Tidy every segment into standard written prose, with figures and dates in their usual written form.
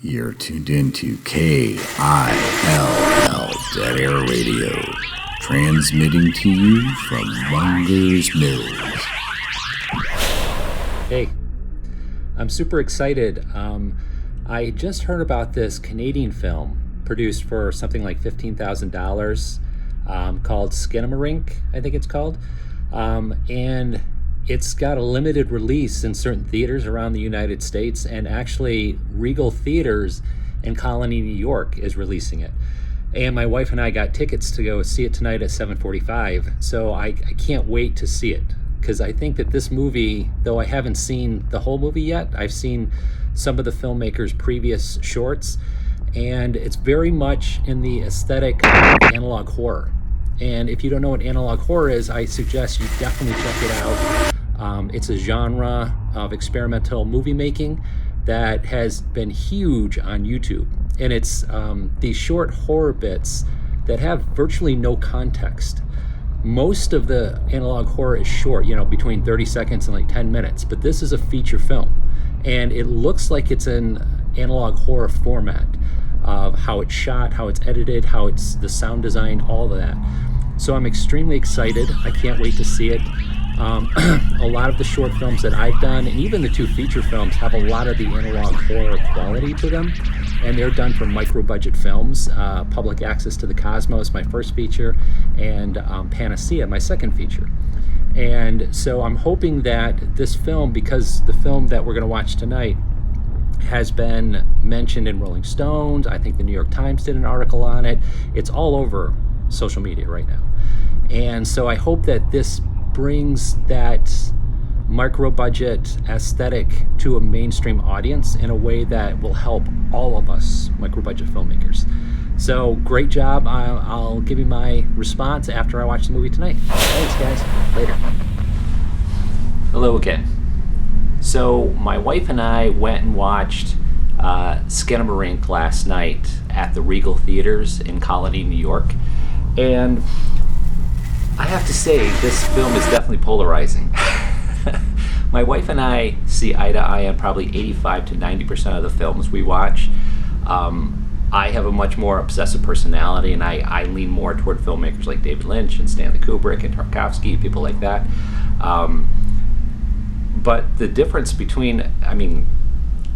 You're tuned in to KILL Dead Air Radio, transmitting to you from Munger's Mills. Hey, I'm super excited. I just heard about this Canadian film produced for something like $15,000 called Skinamarink, I think it's called. And it's got a limited release in certain theaters around the United States, and actually Regal Theaters in Colony, New York is releasing it. And my wife and I got tickets to go see it tonight at 7:45, so I can't wait to see it, because I think that this movie, though I haven't seen the whole movie yet, I've seen some of the filmmaker's previous shorts, and it's very much in the aesthetic of analog horror. And if you don't know what analog horror is, I suggest you definitely check it out. It's a genre of experimental movie making that has been huge on YouTube. And it's these short horror bits that have virtually no context. Most of the analog horror is short, between 30 seconds and like 10 minutes. But this is a feature film. And it looks like it's an analog horror format of how it's shot, how it's edited, how it's the sound design, all of that. So I'm extremely excited. I can't wait to see it. A lot of the short films that I've done, and even the two feature films, have a lot of the analog horror quality to them. And they're done for micro-budget films. Public Access to the Cosmos, my first feature, and Panacea, my second feature. And so I'm hoping that this film, because the film that we're going to watch tonight has been mentioned in Rolling Stones, I think the New York Times did an article on it. It's all over social media right now. And so I hope that this brings that micro-budget aesthetic to a mainstream audience in a way that will help all of us micro-budget filmmakers. So great job. I'll give you my response after I watch the movie tonight. Thanks, guys. Later. Hello again. So my wife and I went and watched Skinamarink last night at the Regal Theaters in Colony, New York. And I have to say, this film is definitely polarizing. My wife and I see eye to eye on probably 85 to 90% of the films we watch. I have a much more obsessive personality, and I lean more toward filmmakers like David Lynch and Stanley Kubrick and Tarkovsky, people like that. But the difference between,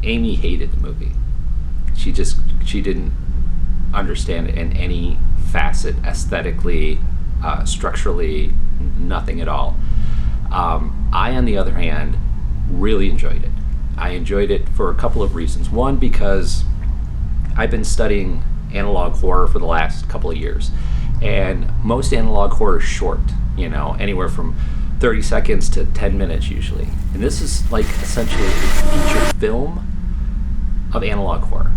Amy hated the movie. She didn't understand it in any facet, aesthetically, structurally, nothing at all. I, on the other hand, really enjoyed it. I enjoyed it for a couple of reasons. One, because I've been studying analog horror for the last couple of years, and most analog horror is short, anywhere from 30 seconds to 10 minutes usually. And this is like essentially a feature film of analog horror.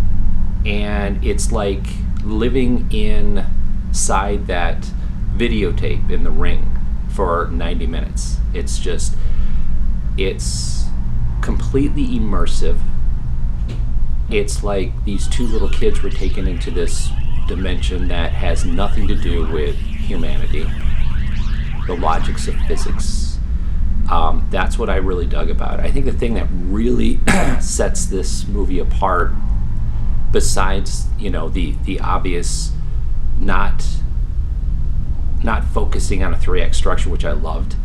And it's like living inside that videotape in the Ring for 90 minutes. It's completely immersive. It's like these two little kids were taken into this dimension that has nothing to do with humanity, the logics of physics. That's what I really dug about it. I think the thing that really sets this movie apart, besides the obvious not focusing on a 3-act structure, which I loved,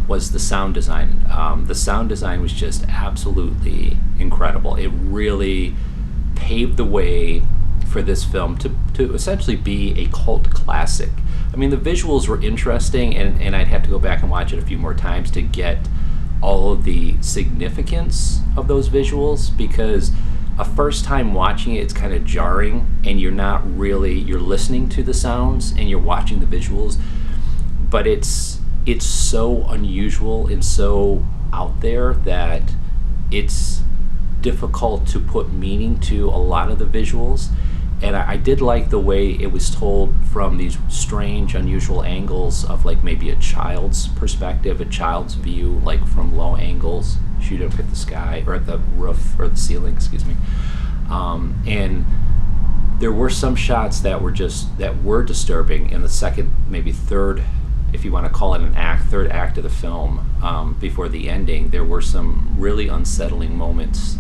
was the sound design. The sound design was just absolutely incredible. It really paved the way for this film to essentially be a cult classic. The visuals were interesting, and I'd have to go back and watch it a few more times to get all of the significance of those visuals, because a first time watching it, it's kind of jarring, and you're listening to the sounds and you're watching the visuals, but it's so unusual and so out there that it's difficult to put meaning to a lot of the visuals. And I did like the way it was told from these strange, unusual angles of like maybe a child's perspective, a child's view, like from low angles, shoot up at the sky or at the roof or the ceiling, excuse me. And there were some shots that were disturbing in the second, maybe third, if you want to call it an act, third act of the film, before the ending. There were some really unsettling moments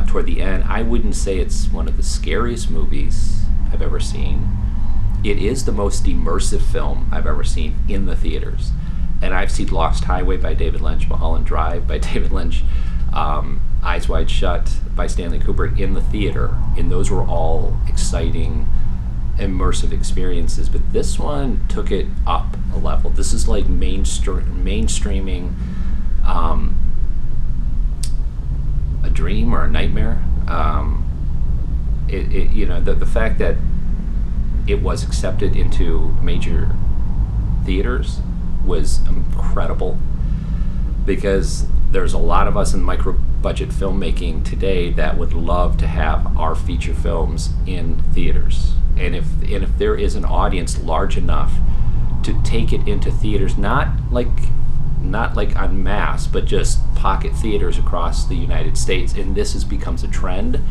toward the end. I wouldn't say it's one of the scariest movies I've ever seen. It is the most immersive film I've ever seen in the theaters. And I've seen Lost Highway by David Lynch, Mulholland Drive by David Lynch, Eyes Wide Shut by Stanley Kubrick in the theater. And those were all exciting, immersive experiences. But this one took it up a level. This is like mainstreaming a dream or a nightmare. The fact that it was accepted into major theaters was incredible, because there's a lot of us in micro budget filmmaking today that would love to have our feature films in theaters. And if there is an audience large enough to take it into theaters, not like en masse, but just pocket theaters across the United States, and this becomes a trend,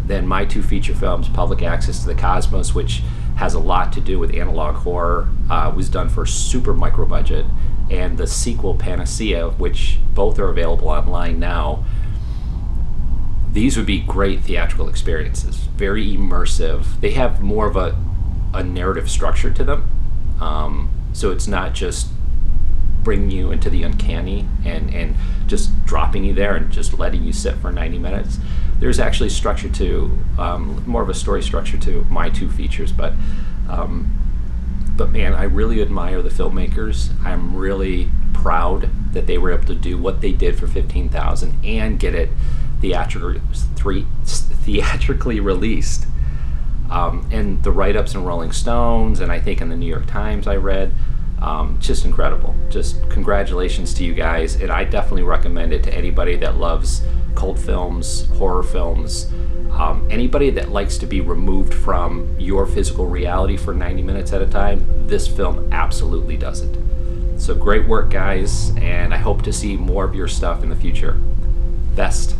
then my two feature films, Public Access to the Cosmos, which has a lot to do with analog horror, was done for super micro budget, and the sequel, Panacea, which both are available online now. These would be great theatrical experiences, very immersive. They have more of a narrative structure to them, so it's not just bringing you into the uncanny and just dropping you there and just letting you sit for 90 minutes. There's actually structure to, more of a story structure to my two features, but man, I really admire the filmmakers. I'm really proud that they were able to do what they did for $15,000 and get it theatrically released. And the write-ups in Rolling Stones, and I think in the New York Times I read, just incredible. Just congratulations to you guys, and I definitely recommend it to anybody that loves cult films, horror films, anybody that likes to be removed from your physical reality for 90 minutes at a time. This film absolutely does it. So great work, guys, and I hope to see more of your stuff in the future. Best.